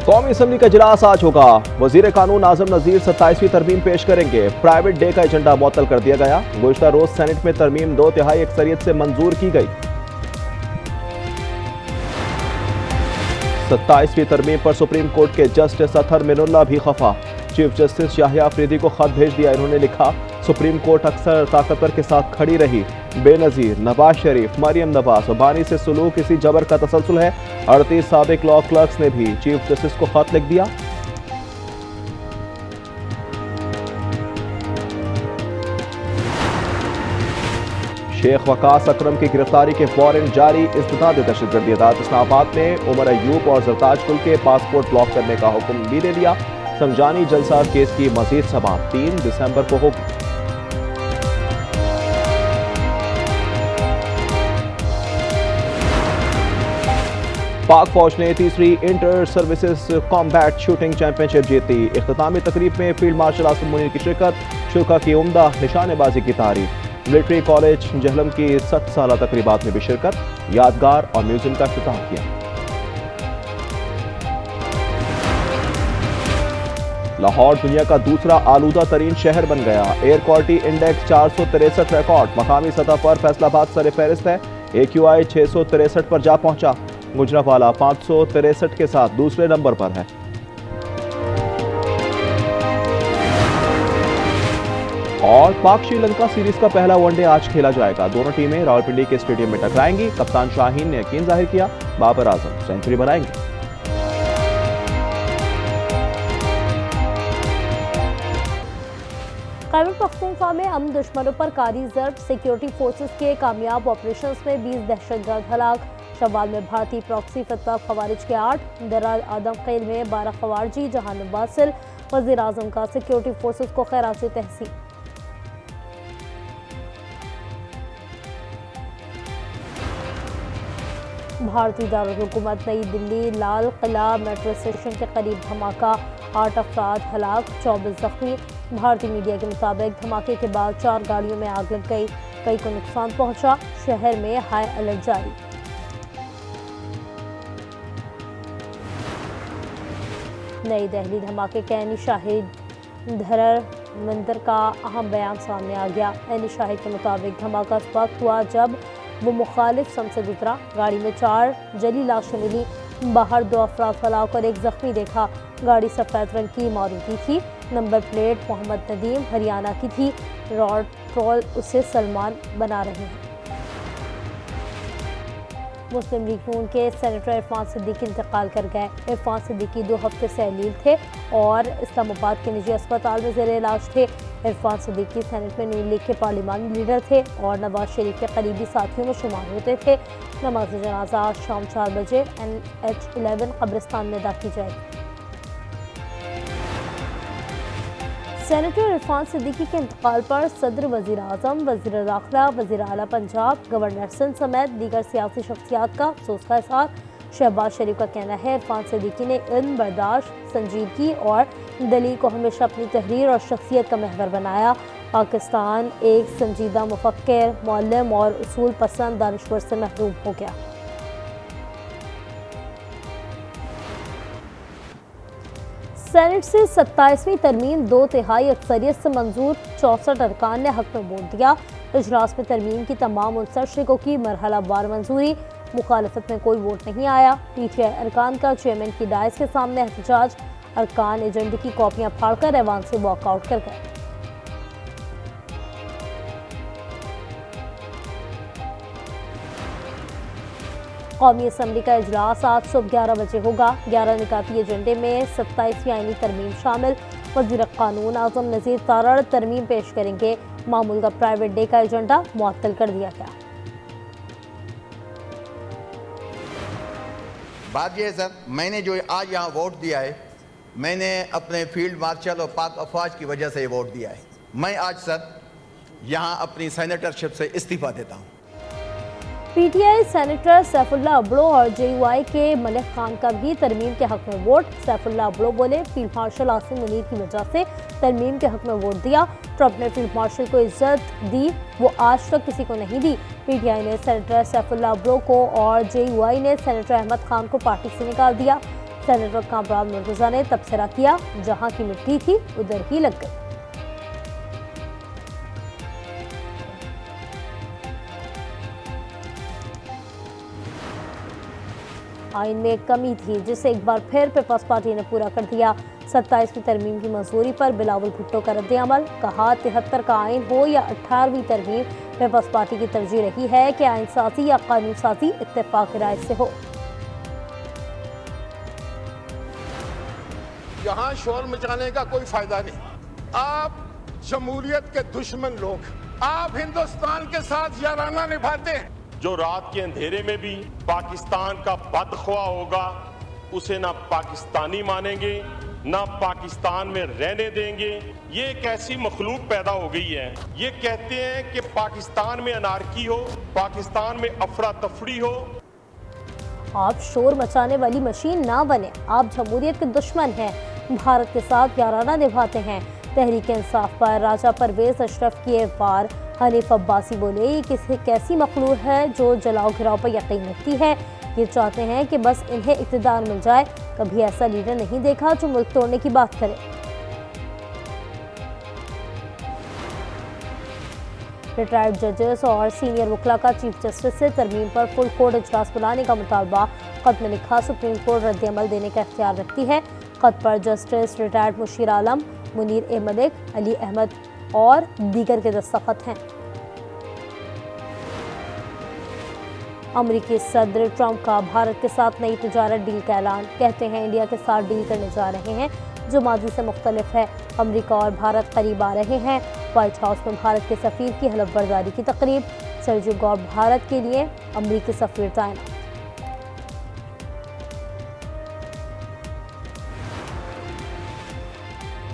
कौमी असम्बली का इजलास आज होगा। वजीर कानून आजम नजीर 27वीं तरमीम पेश करेंगे। प्राइवेट डे का एजेंडा मुअत्तल कर दिया गया। गुज़श्ता रोज सेनेट में तरमीम 2/3 अक्सरियत से मंजूर की गई। 27वीं तरमीम पर सुप्रीम कोर्ट के जस्टिस अतहर मिनुल्लाह भी खफा। चीफ जस्टिस याहिया अफरीदी को खत भेज दिया। इन्होंने लिखा, सुप्रीम कोर्ट अक्सर ताकतवर के साथ खड़ी रही। बेनजीर नवाज शरीफ, मरियम नवाज और बानी से सुलूक इसी जबर का तसलसल है। 38 साबिक लॉ क्लर्क्स ने भी चीफ जस्टिस को खत लिख दिया। शेख वकास अकरम की गिरफ्तारी के वारंट जारी। इस्तिदाद दहशतगर्दी अदालत इस्लामाबाद ने उमर अयूब और जरताज कुल के पासपोर्ट ब्लॉक करने का हुक्म भी दे दिया। संजानी जलसा केस की मजीद समाअत 3 दिसंबर को होगी। पाक फौज ने तीसरी inter services combat shooting championship जीती। इख्तितामी तकरीब में फील्ड मार्शल आसिम मुनीर की शिरकत। शुरा की उम्दा निशानेबाजी की तारीफ। मिलिट्री कॉलेज जहलम की 60 साला तकरीबात में भी शिरकत। यादगार और म्यूजियम का इफ्तिताह किया। लाहौर दुनिया का दूसरा आलूदा तरीन शहर बन गया। Air quality index 463 record. मकामी सतह पर फैसलाबाद सर फहरिस्त है। AQI 663 पर जा पहुंचा। गुजरावाला 563 के साथ दूसरे नंबर पर है। और पाक श्रीलंका सीरीज का पहला वनडे आज खेला जाएगा। दोनों टीमें रावलपिंडी के स्टेडियम में टकराएंगी। कप्तान शाहीन ने यकीन जाहिर किया, बाबर आजम सेंचुरी बनाएंगे। खैबर पख्तूनख्वा में हम दुश्मनों पर कारी ज़र्ब। सिक्योरिटी फोर्सेस के कामयाब ऑपरेशंस में 20 दहशतगर्द हलाक। शवाल में भारतीय प्रॉक्सी फतवा खवारिज के 8। दराल आदम खेल में 12 खवारजी जहान वासिल। वज़ीर आज़म का सिक्योरिटी फोर्सेस को खैरात तहसीन। भारतीय दारुल हुकूमत नई दिल्ली लाल किला मेट्रो स्टेशन के करीब धमाका। 8 अफराद हलाक, 24 जख्मी। भारतीय मीडिया के मुताबिक धमाके के बाद 4 गाड़ियों में आग लग गई। कई को नुकसान पहुंचा। शहर में हाई अलर्ट जारी। नई दिल्ली धमाके के ऐनी शाहिद धरर मंदिर का अहम बयान सामने आ गया। ऐनी शाहिद के मुताबिक धमाका उस वक्त हुआ जब वो मुखालिफ सम से गुजरा। गाड़ी में 4 जली लाशें मिली। बाहर 2 अफराद हलाक और 1 जख्मी देखा। गाड़ी सफ़ेद रंग की मारुति थी। नंबर प्लेट मोहम्मद नदीम हरियाणा की थी। रॉड ट्रोल उसे सलमान बना रहे हैं। मुस्लिम लीग नून के सेनेटर इरफान सिद्दीकी इंतकाल कर गए। इरफान सिद्दीकी 2 हफ्ते से अलील थे और इस्लामाबाद के निजी अस्पताल में ज़ेर इलाज थे। इरफान सिद्दीकी सेनेट में नून लीग के पार्लिमानी लीडर थे और नवाज शरीफ के करीबी साथियों में शुमार होते थे। नमाज जनाजा आज शाम 4 बजे NH11 कब्रिस्तान में अदा की जाएगी। सेनेटर इरफान सिद्दीकी के इंतकाल पर सदर, वज़ीर आज़म, वज़ीर दाखिला, वज़ीर आला पंजाब, गवर्नर सिंध समेत दीगर सियासी शख्सियात का अफसोस का इज़हार। शहबाज शरीफ का कहना है, इरफान सिद्दीकी ने इल्म, बर्दाश्त, संजीदगी और दलील को हमेशा अपनी तहरीर और शख्सियत का महवर बनाया। पाकिस्तान एक संजीदा मुफक्किर, मौल्लम और उसूल पसंद दानिश्वर से महरूम हो गया। सेनेट से 27वीं तरमीम 2/3 अक्सरियत से मंजूर। 64 अरकान ने हक में वोट दिया। इजलास में तरमीम की तमाम 59 शरीकों की मरहला वार मंजूरी। मुखालफत में कोई वोट नहीं आया। PTI अरकान का चेयरमैन की डायस के सामने एहतजाज। अरकान एजेंडे की कॉपियां फाड़कर ऐवान से वॉकआउट कर गए। कौमी असम्बली का इजलास आज सुबह 11 बजे होगा। 11 निकाती एजेंडे में 27वीं आईनी तरमीम शामिल। वज़ीर कानून आज़म नज़ीर तारड़ तरमीम पेश करेंगे। मामूल का प्राइवेट डे का एजेंडा मुअत्तल कर दिया गया। बात यह है सर, मैंने जो आज यहाँ वोट दिया है, मैंने अपने फील्ड मार्शल और पाक अफवाज की वजह से वोट दिया है। मैं आज सर यहाँ अपनी सेनेटरशिप से इस्तीफा देता हूँ। PTI सेनेटर सैफुल्लाह अबड़ो और JUI के मलिक खान का भी तरमीम के हक में वोट। सैफुल्लाह अबड़ो बोले, फील्ड मार्शल आसिम मुनीर की वजह से तरमीम के हक में वोट दिया। ट्रंप ने फील्ड मार्शल को इज्जत दी, वो आज तक किसी को नहीं दी। PTI ने सेनेटर सैफुल्लाह अबड़ो को और JUI ने सेनेटर अहमद खान को पार्टी से निकाल दिया। सेनेटर कामरान मुर्तजा ने तबसरा किया, जहां की मिट्टी थी उधर ही लग गई। आइन में एक कमी थी जिसे एक बार फिर पीपल्स पार्टी ने पूरा कर दिया। 27वीं तरमीम की मंजूरी पर बिलावल भुट्टो का रद्द-ए-अमल। कहा 73 का आइन हो या 18वीं तरमीम, पीपल्स पार्टी की तरजीह रही है कि आइन साजी या कानून साजी इत्तेफाक राय से हो। यहाँ शोर मचाने का कोई फायदा नहीं। आप जमहूरियत के दुश्मन लोग, आप हिंदुस्तान के साथ याराना निभाते हैं। जो रात के अंधेरे में भी पाकिस्तान का बदख्वाह होगा, उसे ना पाकिस्तानी मानेंगे, ना पाकिस्तान में रहने देंगे। ये एक ऐसी मखलूक पैदा हो गई है, ये कहते हैं कि पाकिस्तान में अनारकी हो, पाकिस्तान में अफरा तफरी हो। आप शोर मचाने वाली मशीन ना बने। आप जमहूरियत के दुश्मन हैं, भारत के साथ याराना निभाते हैं। तहरीक इंसाफ पर राजा परवेज अशरफ किए वार। हनीफ अब्बासी बोले, ये किसी कैसी मखलूक है जो जलाओ घिराव पर यकीन रखती है। ये चाहते हैं कि बस इन्हें इक़्तिदार मिल जाए। कभी ऐसा लीडर नहीं देखा जो मुल्क तोड़ने की बात करे। रिटायर्ड जजेस और सीनियर वकला का चीफ जस्टिस से तरमीम पर फुल कोर्ट इजलास बुलाने का मुतालबा। खत में लिखा, सुप्रीम कोर्ट रद्द-ए-अमल देने का इख्तियार रखती है। खत पर जस्टिस रिटायर्ड मुशीर आलम, मुनीर ए मलिक, अली अहमद और दीगर के दस्तखत हैं। अमरीकी सदर ट्रंप का भारत के साथ नई तिजारत डील का ऐलान। कहते हैं इंडिया के साथ डील करने जा रहे हैं जो माजी से मुख्तलिफ है। अमरीका और भारत करीब आ रहे हैं। व्हाइट हाउस में भारत के सफीर की हलफ बर्दारी की तकरीब। सर्जियो गौर भारत के लिए अमरीकी सफीर तैनात।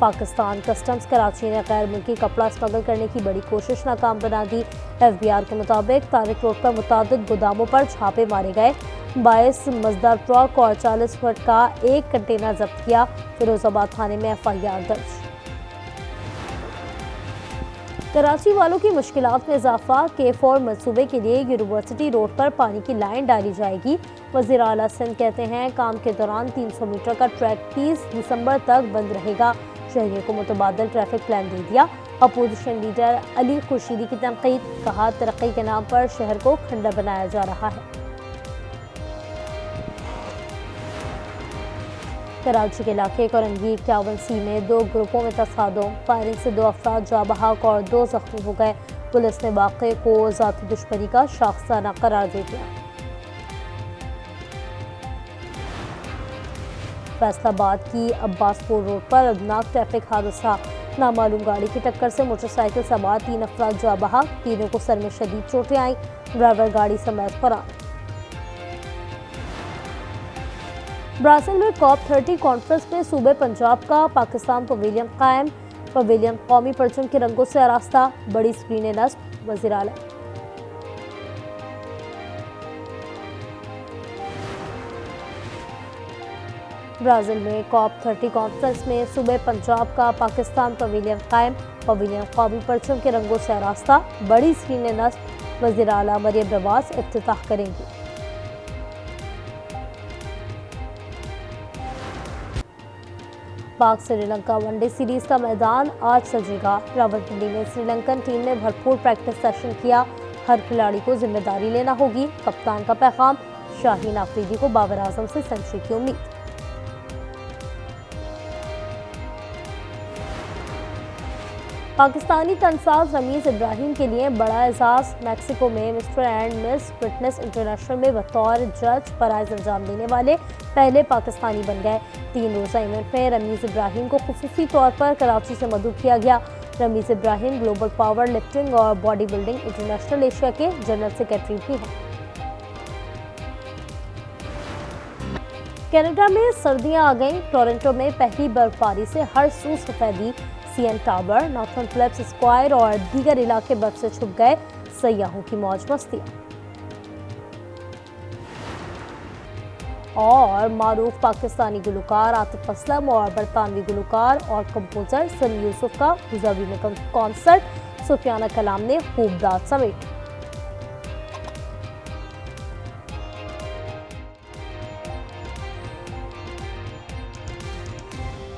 पाकिस्तान कस्टम्स कराची ने गैर मुल्की कपड़ा स्मगल करने की बड़ी कोशिश नाकाम बना दी। FBI के मुताबिक तारिक रोड पर मुतादिद गोदामों पर छापे मारे गए। 22 मजदार ट्रक और 40 फुट का एक कंटेनर जब्त किया। फिरोजाबाद थाने में FIR दर्ज। कराची वालों की मुश्किलात में इजाफा। K4 मंसूबे के लिए यूनिवर्सिटी रोड पर पानी की लाइन डाली जाएगी। वज़ीर आला सिंध कहते हैं काम के दौरान 300 मीटर का ट्रैक 30 दिसंबर तक बंद रहेगा। शहरियों को मुतबादल ट्रैफिक प्लान दे दिया। अपोजिशन लीडर अली खुर्शीदी की तनकीद। कहा तरक्की के नाम पर शहर को खंडर बनाया जा रहा है। कराची के इलाके कोरंगी 51C में 2 ग्रुपों में तसादुम। फायरिंग से 2 अफराद जाँ बहक और 2 जख्मी हो गए। पुलिस ने वाक़े को ज़ाती दुश्मनी का शाखसाना करार दे दिया। फैसलाबाद की अब्बासपुर रोड पर अदनाक ट्रैफिक हादसा। नामालूम गाड़ी की टक्कर से मोटरसाइकिल सवार 3 अफराद जाँ बहक। तीनों को सर में शदीद चोटें आईं। ड्राइवर गाड़ी समेत फरार। ब्राज़ील में COP30 कॉन्फ्रेंस में सूबे पंजाब का पाकिस्तान पवेलियन कायम। पवेलियन कौमी परचम के रंगों से आरास्ता। बड़ी स्क्रीनें नस्ब। वज़ीर आला। ब्राज़ील में COP30 कॉन्फ्रेंस में सूबे पंजाब का पाकिस्तान पवेलियन कायम। पवेलियन कौमी परचम के रंगों से आरास्ता। बड़ी स्क्रीनें नस्ब। वज़ीर आला मरियम नवाज इफ्तिताह करेंगी। पाक श्रीलंका वनडे सीरीज का मैदान आज सजेगा। रावलपिंडी में श्रीलंकन टीम ने भरपूर प्रैक्टिस सेशन किया। हर खिलाड़ी को जिम्मेदारी लेना होगी। कप्तान का पैगाम। शाहीन आफरीदी को बाबर आजम से सेंचुरी की उम्मीद। पाकिस्तानी तनसाज रमीज इब्राहिम के लिए बड़ा एजाज। मैक्सिको में mister and miss fitness international में बतौर जज फराइज अंजाम देने वाले पहले पाकिस्तानी बन गए। 3 रोज़ा इवेंट में रमीज इब्राहिम को खुसूसी तौर पर कराची से मदऊ किया गया। Ramiz Ibrahim global power lifting और बॉडी बिल्डिंग इंटरनेशनल एशिया के जनरल सेक्रेटरी भी हैं। कनाडा में सर्दियां आ गईं। टोरंटो में पहली बर्फबारी से हर सू सफेदी। CN tower, Nathan Phillips Square और दीगर इलाके बर्फ से छुप गए। सयाहों की मौज मस्ती। और मारूफ पाकिस्तानी गुलकार आतिफ असलम और बरतानवी गुलकार और कंपोजर सलीम यूसुफ का अबूधाबी में कॉन्सर्ट। सुफियाना कलाम ने खूब दाद समेटी।